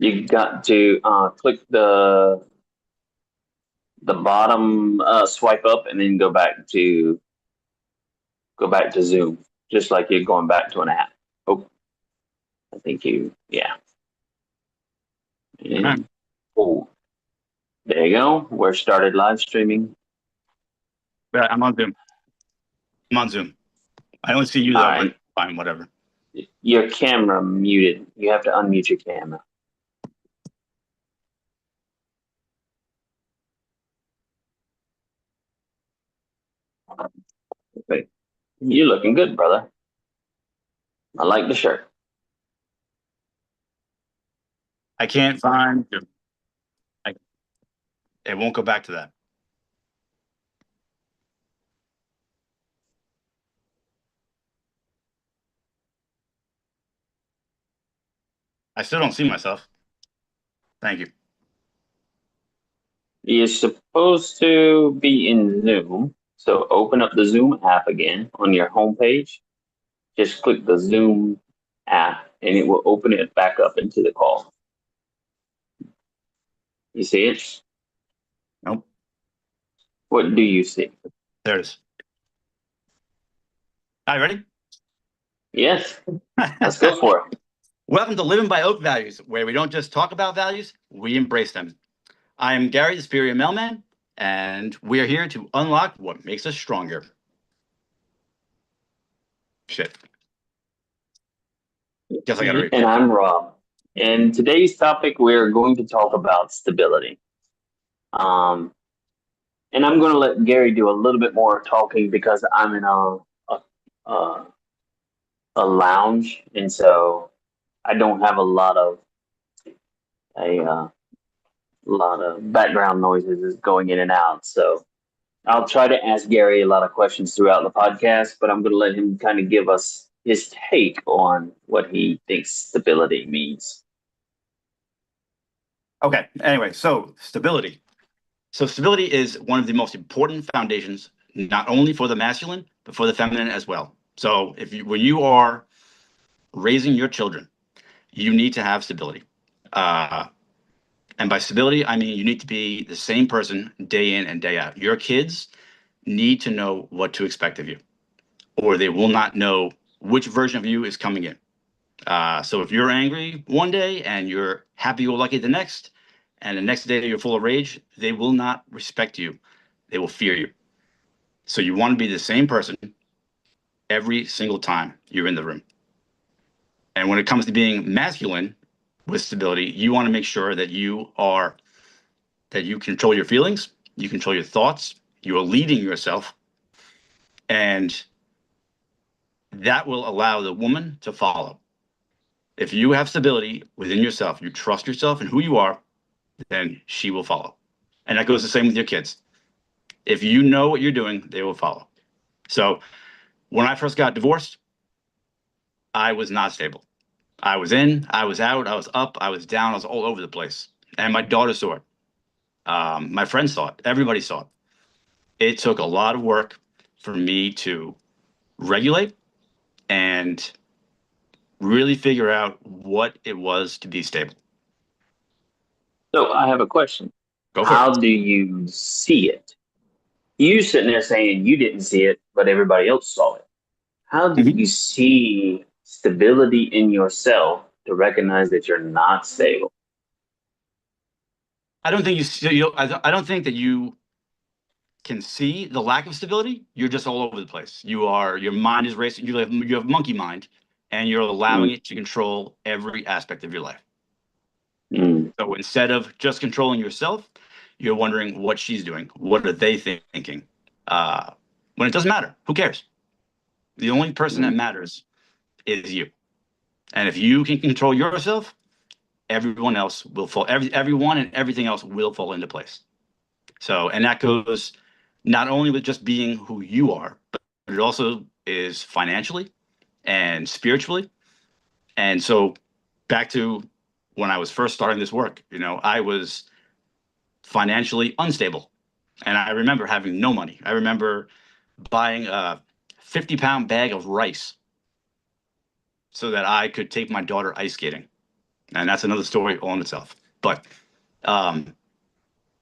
You got to click the bottom swipe up and then go back to Zoom, just like you're going back to an app. Oh, I think yeah. All right. And oh, there you go. We're started live streaming. Yeah, I'm on Zoom. I'm on Zoom. I don't see you All though, but right, fine, whatever. your camera muted. You have to unmute your camera. Wait, you're looking good, brother. I like the shirt. I can't find. I, it won't go back to that. I still don't see myself. Thank you. You're supposed to be in Zoom. So open up the Zoom app again on your homepage. Just click the Zoom app and it will open it back up into the call. You see it? Nope. What do you see? There it is. All right, ready? Yes, let's go for it. Welcome to Living by Oak Values, where we don't just talk about values, we embrace them. I am Gary, the Superior Mailman, and we are here to unlock what makes us stronger. Shit. Guess I gotta read. And I'm Rob. And today's topic, we're going to talk about stability. Um, and I'm going to let Gary do a little bit more talking because I'm in a, a lounge, and so I don't have a lot of background noises is going in and out. So I'll try to ask Gary a lot of questions throughout the podcast, but I'm going to let him kind of give us his take on what he thinks stability means. Okay, anyway, so stability. So stability is one of the most important foundations, not only for the masculine, but for the feminine as well. So when you are raising your children, you need to have stability. And by stability, I mean you need to be the same person day in and day out. Your kids need to know what to expect of you, or they will not know which version of you is coming in. So if you're angry one day and you're happy or lucky the next, and the next day you're full of rage, they will not respect you. They will fear you. So you want to be the same person every single time you're in the room. And when it comes to being masculine with stability, you want to make sure that you control your feelings, you control your thoughts, you are leading yourself, and that will allow the woman to follow. If you have stability within yourself, you trust yourself and who you are, then she will follow. And that goes the same with your kids. If you know what you're doing, they will follow. So when I first got divorced, I was not stable. I was in, I was out, I was up, I was down, I was all over the place. And my daughter saw it. My friends saw it. Everybody saw it. It took a lot of work for me to regulate and really figure out what it was to be stable. So I have a question. Go for it. How do you see it? You sitting there saying you didn't see it, but everybody else saw it. How do Mhm. you see stability in yourself to recognize that you're not stable? I don't think I don't think that you can see the lack of stability. You're just all over the place. Your mind is racing. You have monkey mind, and you're allowing Mm, it to control every aspect of your life. mm, So instead of just controlling yourself, you're wondering what she's doing. What are they thinking? Uh, when it doesn't matter, who cares? The only person that mm. matters is you. And if you can control yourself, everyone else will fall. Everyone and everything else will fall into place. So, and that goes not only with just being who you are, but it also is financially and spiritually. And so, back to when I was first starting this work, I was financially unstable. And I remember having no money. I remember buying a 50-pound bag of rice so that I could take my daughter ice skating. and that's another story all in itself. But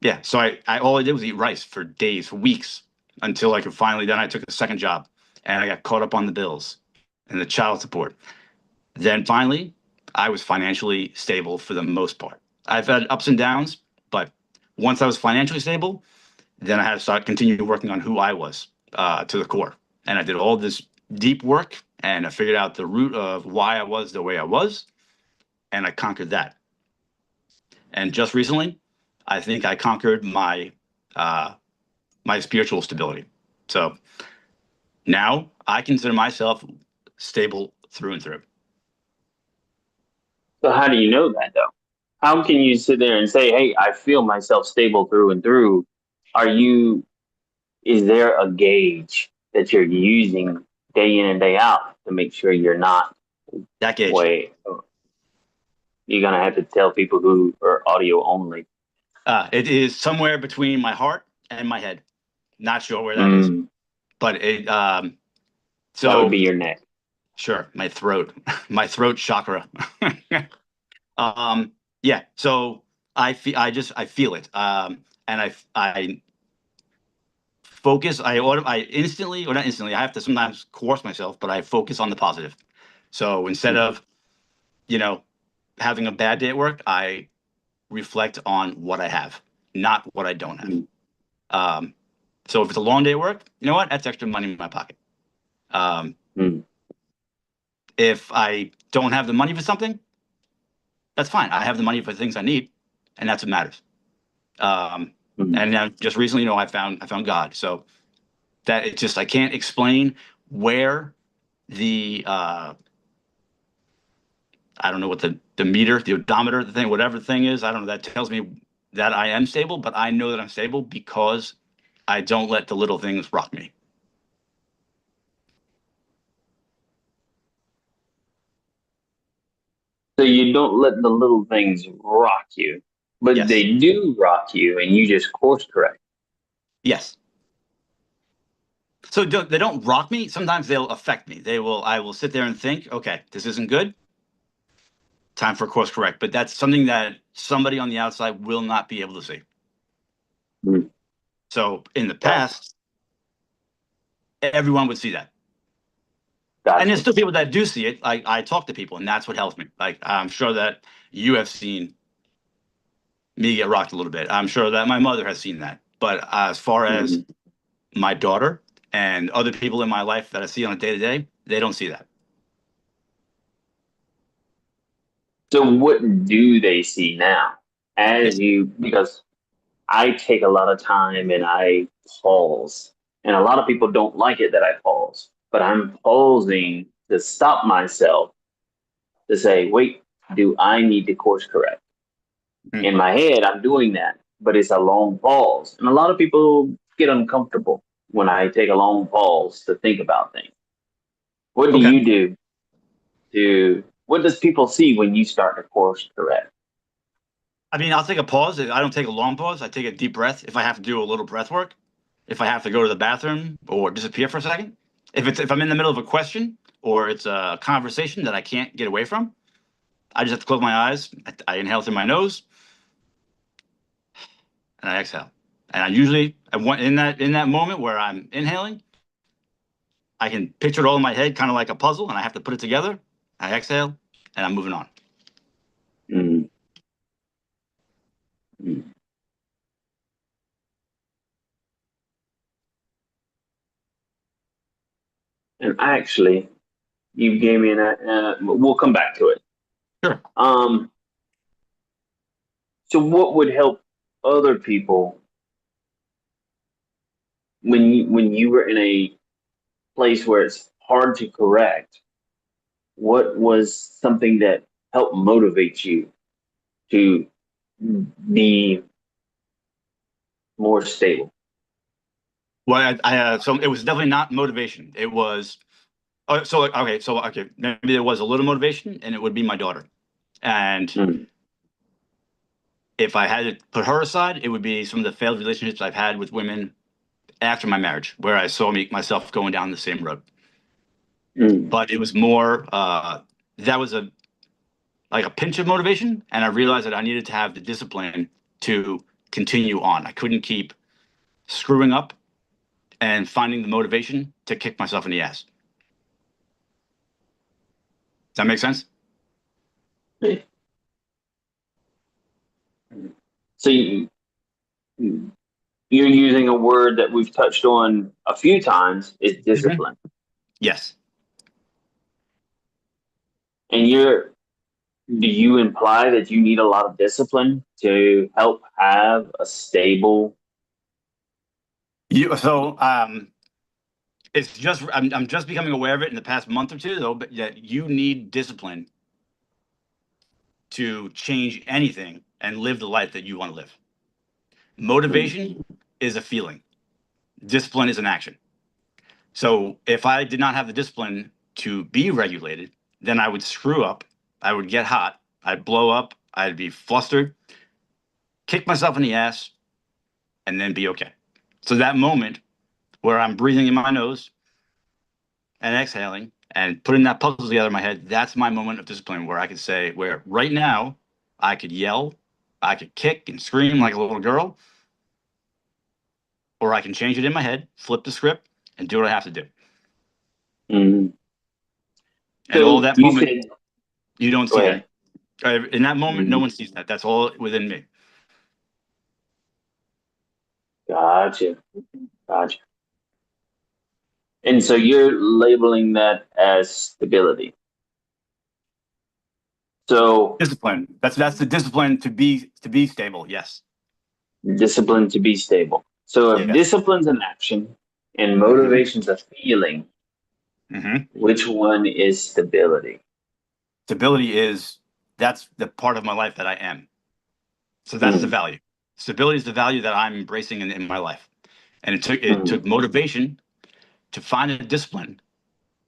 yeah, so I all I did was eat rice for days, for weeks, until I could finally. Then I took a second job, and I got caught up on the bills and the child support. Then finally, I was financially stable for the most part. I've had ups and downs, but once I was financially stable, then I had to start continue working on who I was to the core. And I did all this deep work, and I figured out the root of why I was the way I was, and I conquered that. And just recently, I think I conquered uh, my spiritual stability. So now I consider myself stable through and through. So how do you know that though? How can you sit there and say, "Hey, I feel myself stable through and through"? Are you? Is there a gauge that you're using day in and day out to make sure you're not That gauge. way? You're gonna have to tell people who are audio only. It is somewhere between my heart and my head. Not sure where that is, Mm, but it. that would So be your neck. sure, my throat, my throat chakra. um, yeah. So I feel it. And I focus. I instantly, or not instantly. I have to sometimes coerce myself, but I focus on the positive. So instead Mm, of you know having a bad day at work, I reflect on what I have, not what I don't have. mm, Um, so if it's a long day at work, you know what? That's extra money in my pocket. Um, mm, if I don't have the money for something, that's fine. I have the money for the things I need, and that's what matters. Um, mm. and now just recently, I found God. So that it just I can't explain where the I don't know what the meter, the odometer, the thing, whatever the thing is. I don't know. That tells me that I am stable, but I know that I'm stable because I don't let the little things rock me. So you don't let the little things rock you, but Yes, they do rock you, and you just course correct. yes. So they don't rock me. Sometimes they'll affect me. They will. I will sit there and think, okay, this isn't good. Time for course correct. But that's something that somebody on the outside will not be able to see. Mm, So in the gotcha. past, everyone would see that. And there's Gotcha. still people that do see it. I talk to people, and that's what helps me. Like I'm sure that you have seen me get rocked a little bit. I'm sure that my mother has seen that. But as far as Mhm. my daughter and other people in my life that I see on a day to day, they don't see that. So what do they see now? As It's you, because I take a lot of time and I pause, and a lot of people don't like it that I pause, but I'm pausing to stop myself to say, wait, do I need to course correct? hmm, In my head, I'm doing that, but it's a long pause. And a lot of people get uncomfortable when I take a long pause to think about things. What do okay. you do what does people see when you start to course correct? I mean, I'll take a pause. I don't take a long pause. I take a deep breath if I have to do a little breath work. If I have to go to the bathroom or disappear for a second. If I'm in the middle of a question or it's a conversation that I can't get away from, I just have to close my eyes. I inhale through my nose and I exhale. And I usually in that moment where I'm inhaling, I can picture it all in my head, kind of like a puzzle, and I have to put it together. I exhale and I'm moving on. Mm, mm. And actually, you gave me we'll come back to it. Sure. Um, so what would help other people when you were in a place where it's hard to correct? What was something that helped motivate you to be more stable? Well, so it was definitely not motivation. It was okay. Maybe there was a little motivation, and it would be my daughter. And Mm, if I had to put her aside, it would be some of the failed relationships I've had with women after my marriage, where I saw myself going down the same road. mm, But it was more that was like a pinch of motivation, and I realized that I needed to have the discipline to continue on. I couldn't keep screwing up and finding the motivation to kick myself in the ass. Does that make sense? So you're using a word that we've touched on a few times is discipline. Yes. And do you imply that you need a lot of discipline to help have a stable? It's just I'm just becoming aware of it in the past month or two, though. But that you need discipline to change anything and live the life that you want to live. Motivation is a feeling. Discipline is an action. So if I did not have the discipline to be regulated, then I would screw up. I would get hot. I'd blow up. I'd be flustered, kick myself in the ass, and then be okay. So that moment where I'm breathing in my nose and exhaling and putting that puzzle together in my head, that's my moment of discipline where I could say, where right now I could yell, I could kick and scream like a little girl, or I can change it in my head, flip the script, and do what I have to do. Mm. And all that moment, said, you don't see that. In that moment, no one sees that. That's all within me. Gotcha. And so you're labeling that as stability. So Discipline. That's the discipline to be stable. Yes. discipline to be stable. So if discipline's an action and motivation's a feeling, which one is stability? Stability that's the part of my life that I am. So that's the value. Stability is the value that I'm embracing in my life. And it took motivation to find a discipline.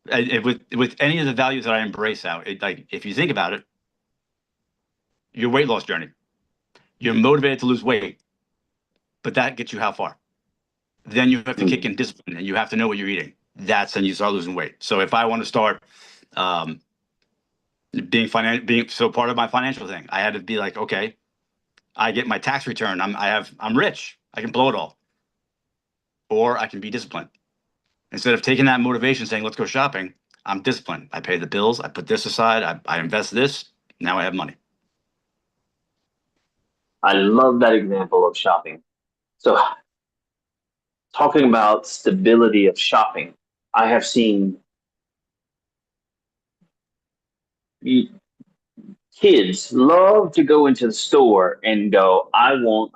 With any of the values that I embrace out, like if you think about it, your weight loss journey, you're motivated to lose weight, but that gets you how far? Then you have to kick in discipline, and you have to know what you're eating. That's when you start losing weight. So if I want to start being so part of my financial thing, I had to be like, okay, I get my tax return. I'm rich. I can blow it all, or I can be disciplined. Instead of taking that motivation, saying let's go shopping, I'm disciplined. I pay the bills. I put this aside. I invest this. Now I have money. I love that example of shopping. So, talking about stability of shopping, I have seen kids love to go into the store and go, I want.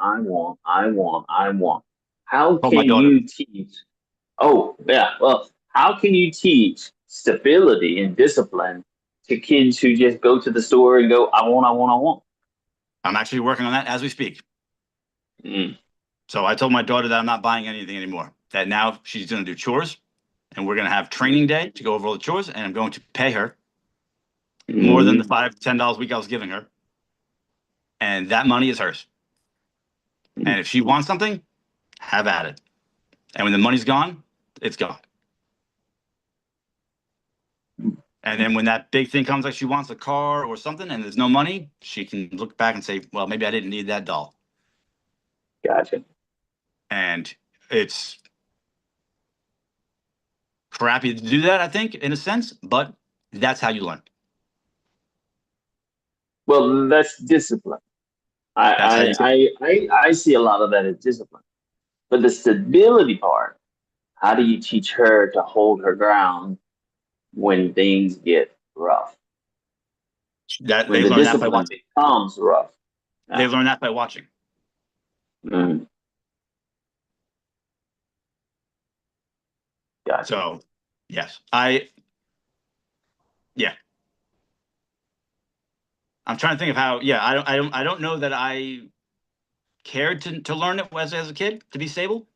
How can you teach? Oh, yeah. Well, how can you teach stability and discipline to kids who just go to the store and go, I want? I'm actually working on that as we speak. So I told my daughter that I'm not buying anything anymore, that now she's going to do chores, and we're going to have training day to go over all the chores, and I'm going to pay her more than the $5 to $10 a week I was giving her. And that money is hers. And if she wants something, have at it. And when the money's gone, it's gone. And then when that big thing comes, like she wants a car or something, and there's no money, she can look back and say, well, maybe I didn't need that doll. Gotcha. And it's crappy to do that, I think, in a sense, but that's how you learn. Well, that's discipline. I see a lot of that as discipline. But the stability part, how do you teach her to hold her ground when things get rough? When the discipline becomes rough. They learn that by watching. Gotcha. So, yes, I'm trying to think of how. Yeah, I don't know that I cared to learn it as a kid to be stable,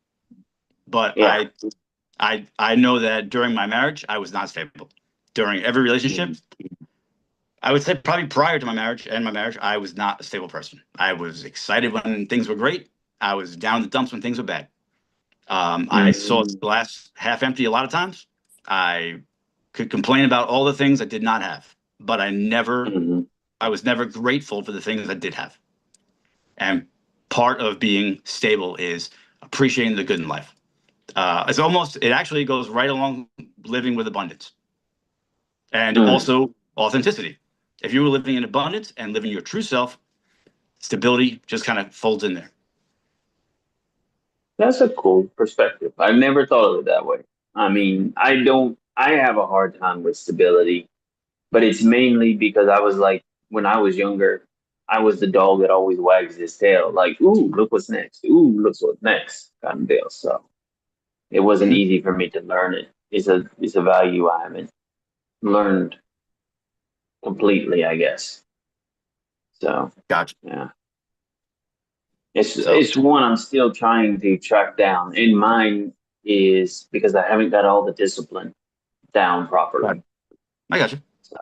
but I know that during my marriage I was not stable. During every relationship, I would say probably prior to my marriage I was not a stable person. I was excited when things were great. I was down in the dumps when things were bad. I saw the glass half empty a lot of times. I could complain about all the things I did not have, but I never I was never grateful for the things I did have. And part of being stable is appreciating the good in life. It actually goes right along living with abundance and Mm, also authenticity. If you were living in abundance and living your true self, stability just kind of folds in there. that's a cool perspective. I've never thought of it that way. I mean, I have a hard time with stability, but it's mainly because I was like, when I was younger, I was the dog that always wags his tail, like, ooh, look what's next. Ooh, look what's next, kind of deal. So it wasn't Mhm. easy for me to learn it. It's a value I haven't learned completely, I guess. So Gotcha. yeah. It's So, it's one I'm still trying to track down. And mine is because I haven't got all the discipline down right. properly. I got you. So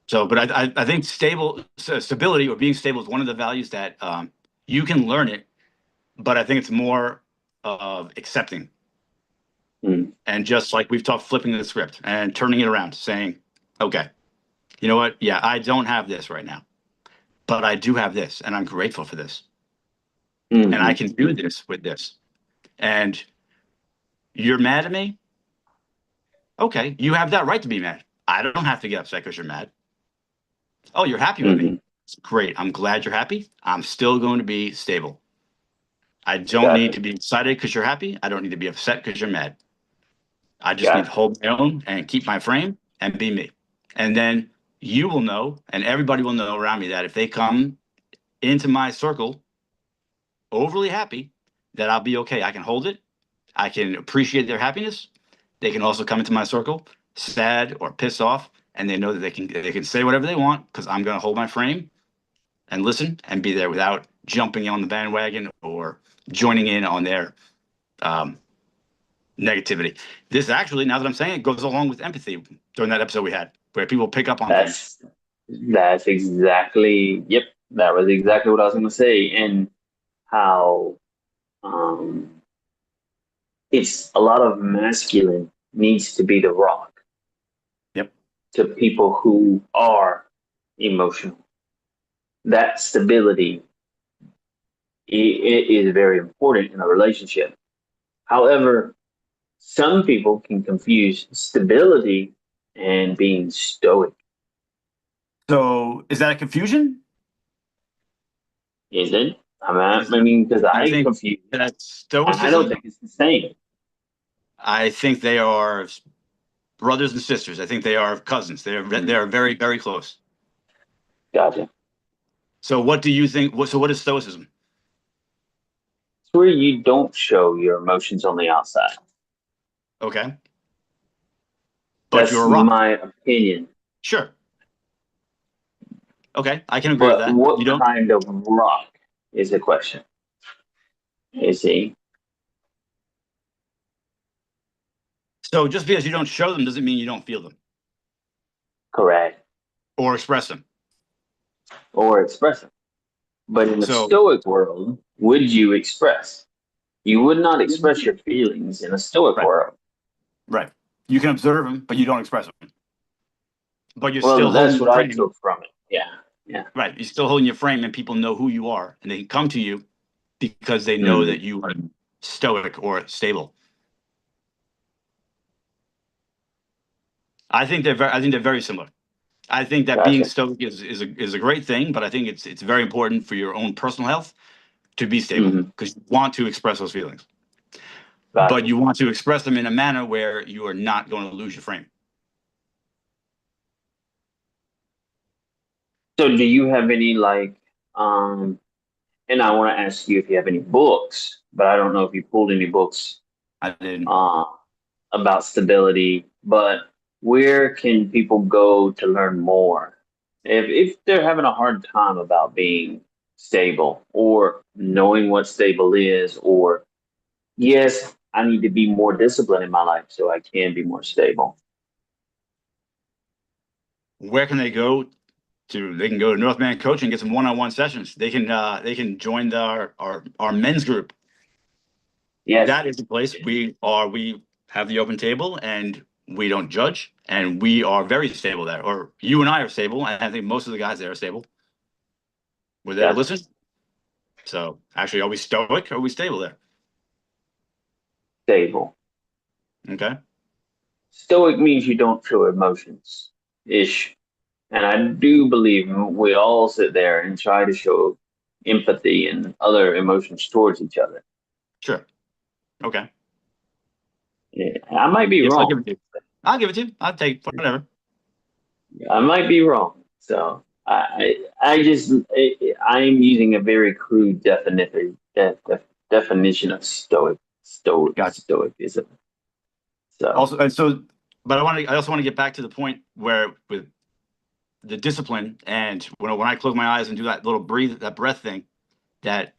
So, but I think stability or being stable is one of the values that you can learn it, but I think it's more of accepting mm, and just like we've talked, flipping the script and turning it around, saying, okay, you know what? Yeah, I don't have this right now, but I do have this, and I'm grateful for this, and I hmm, can do this with this. And you're mad at me? Okay, you have that right to be mad. I don't have to get upset because you're mad. Oh, you're happy with me. hmm. Great. I'm glad you're happy. I'm still going to be stable. I don't need Gotcha. to be excited because you're happy. I don't need to be upset because you're mad. I just need to Gotcha. hold my own and keep my frame and be me. And then you will know, and everybody will know around me that if they come into my circle overly happy, that I'll be okay. I can hold it. I can appreciate their happiness. They can also come into my circle sad or pissed off, and they know that they can say whatever they want because I'm going to hold my frame and listen and be there without jumping on the bandwagon or joining in on their um, negativity. This actually, now that I'm saying it, goes along with empathy during that episode we had, where people pick up on things. That's that's exactly yep. That was exactly what I was going to say, and how um, it's a lot of masculine needs to be the rock Yep. to people who are emotional. That stability it is very important in a relationship. However, some people can confuse stability and being stoic. So is that a confusion? Is it? Is I mean, because I I think confuse. that's I don't stoicism. think it's the same. I think they are brothers and sisters. I think they are cousins. They are very very close. Gotcha. So what do you think? So what is stoicism? It's where you don't show your emotions on the outside. Okay, but you're That's a rock. my opinion. Sure. Okay, I can agree with But that. You what don't. kind of rock is the question? You see? So just because you don't show them doesn't mean you don't feel them Correct. or express them. Or expressive. But in the So stoic world, would you express? You would not express your feelings in a stoic right, world. right. You can observe them, but you don't express them. But you're Well, still holding that's your what I frame. took from it. Yeah. Yeah. Right. You're still holding your frame, and people know who you are, and they can come to you because they know Mm, that you are stoic or stable. I think they're very similar. I think that being gotcha. stoic is a great thing, but I think it's very important for your own personal health to be stable Hmm. because you want to express those feelings, but Gotcha. you want to express them in a manner where you are not going to lose your frame. So do you have any um and I want to ask you if you have any books, but I don't know if you pulled any books I didn't. uh about stability, but where can people go to learn more if they're having a hard time about being stable or knowing what stable is, or yes, I need to be more disciplined in my life so I can be more stable. Where can they go to? They can go to Northman Coaching and get some one-on-one sessions. They can join our men's group. Yes. That is the place we have the open table and we don't judge and we are very stable there. Or you and I are stable, and I think most of the guys there are stable. We're there to Gotcha. listen. So actually, are we stoic or are we stable there? Stable. Okay. Stoic means you don't feel emotions ish. And I do believe we all sit there and try to show empathy and other emotions towards each other. Sure. Okay. Yeah, I might be Yes, I'll wrong. give it to you. I'll give it to you. I'll take whatever. I might be wrong. So I'm using a very crude definition of Gotcha. stoicism. So Also, but I also want to get back to the point where with the discipline and when I close my eyes and do that little breath thing, that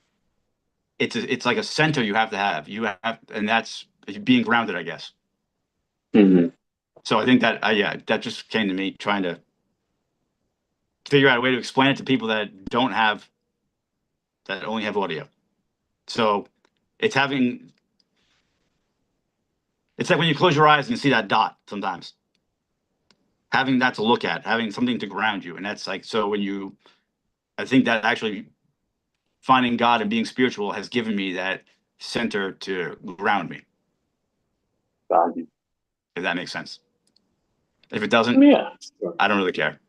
it's like a center you have to have. You have, and that's being grounded, I guess. mhm. So I think that yeah, that just came to me trying to figure out a way to explain it to people that only have audio. So it's having it's like when you close your eyes and you see that dot sometimes. Having that to look at, having something to ground you. And that's like so I think that actually finding God and being spiritual has given me that center to ground me, Value. if that makes sense. If it doesn't, Yeah. I don't really care.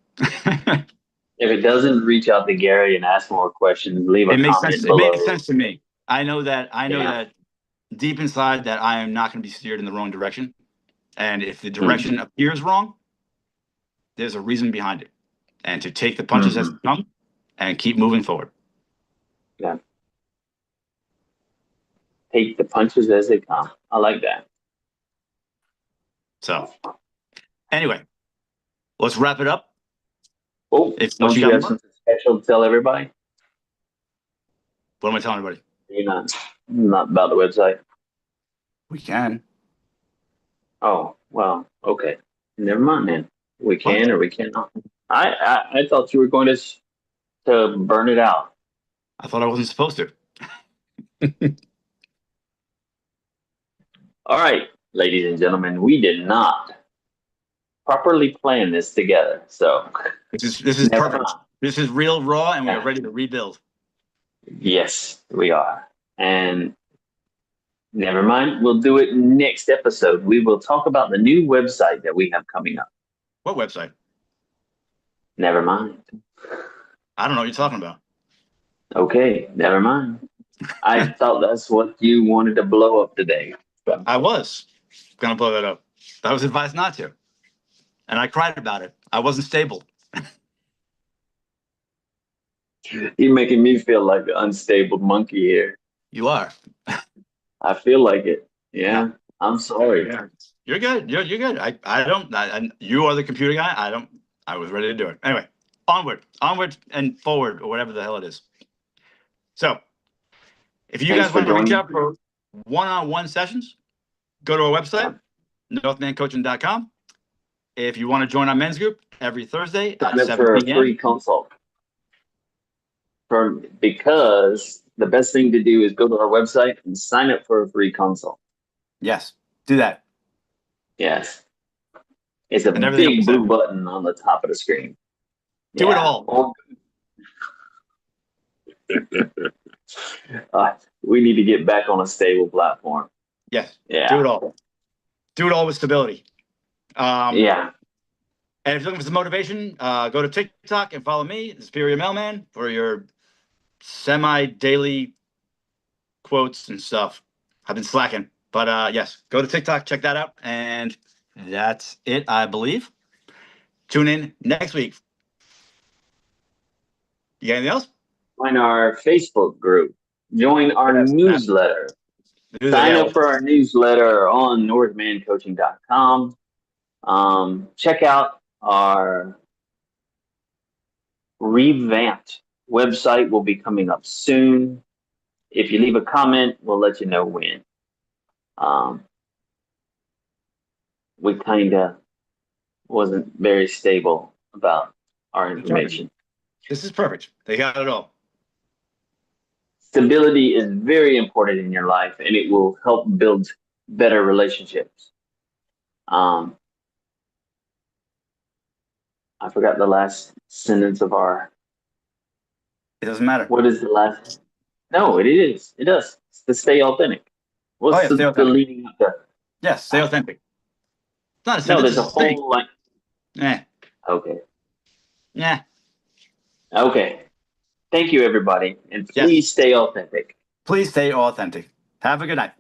If it doesn't, reach out to Gary and ask more questions. Leave a It makes sense. comment It makes below. sense to me. I know Yeah. that deep inside that I am not going to be steered in the wrong direction. And if the Mhm. direction appears wrong, there's a reason behind it. And to take the punches as they Mhm. come and keep moving forward. Yeah. Take the punches as they come. I like that. So anyway, let's wrap it up. Oh, If what don't you you got have more, something special to tell everybody? what am I telling everybody? You're not about the website. We can. Oh, well, okay. Never mind then. We What? can or we cannot. I thought you were going to burn it out. I thought I wasn't supposed to. All right, ladies and gentlemen, we did not properly plan this together. So This is never perfect. mind. This is real raw, and we are Yeah. ready to rebuild. Yes, we are. And never mind. We'll do it next episode. We will talk about the new website that we have coming up. What website? Never mind. I don't know what you're talking about. Okay, never mind. I thought that's what you wanted to blow up today. I was gonna blow that up. I was advised not to, and I cried about it. I wasn't stable. You're making me feel like an unstable monkey here. You are. I feel like it. No. Yeah, I'm sorry. Yeah. You're good. You're good. I don't. You are the computer guy. I don't. I was ready to do it. Anyway, onward and forward, or whatever the hell it is. So, if you Thanks guys for want to reach joining. out for one-on-one sessions, go to our Yeah. website, northmancoaching.com. If you want to join our men's group every Thursday Sign at up 7 for a p.m. free consult. Because the best thing to do is go to our website and sign up for a free consult. Yes, do that. Yes. It's a And everything else big said. blue button on the top of the screen. Do it Yeah. all. We need to get back on a stable platform. Yes, Yeah. do it all. Do it all with stability. Yeah. And if you're looking for some motivation, go to TikTok and follow me, the Superior Mailman, for your semi-daily quotes and stuff. I've been slacking, but yes, go to TikTok, check that out, and that's it, I believe. Tune in next week. You got anything else? Join our Facebook group. Join our Yes. newsletter. Sign up for our newsletter on northmancoaching.com. Check out our revamped website will be coming up soon. If you leave a comment, we'll let you know when. We kind of wasn't very stable about our information. This is perfect. They got it all. Stability is very important in your life, and it will help build better relationships. I forgot the last sentence of our It doesn't matter. What is the last? No, it is. It does. It's to stay authentic. Oh, What's yeah, stay the authentic. leading up to? Yes, stay authentic. It's not a No, sentence, there's a it's a saying. whole like. Eh, Okay. yeah. Okay. Thank you, everybody, and Yes. please stay authentic. Please stay authentic. Have a good night.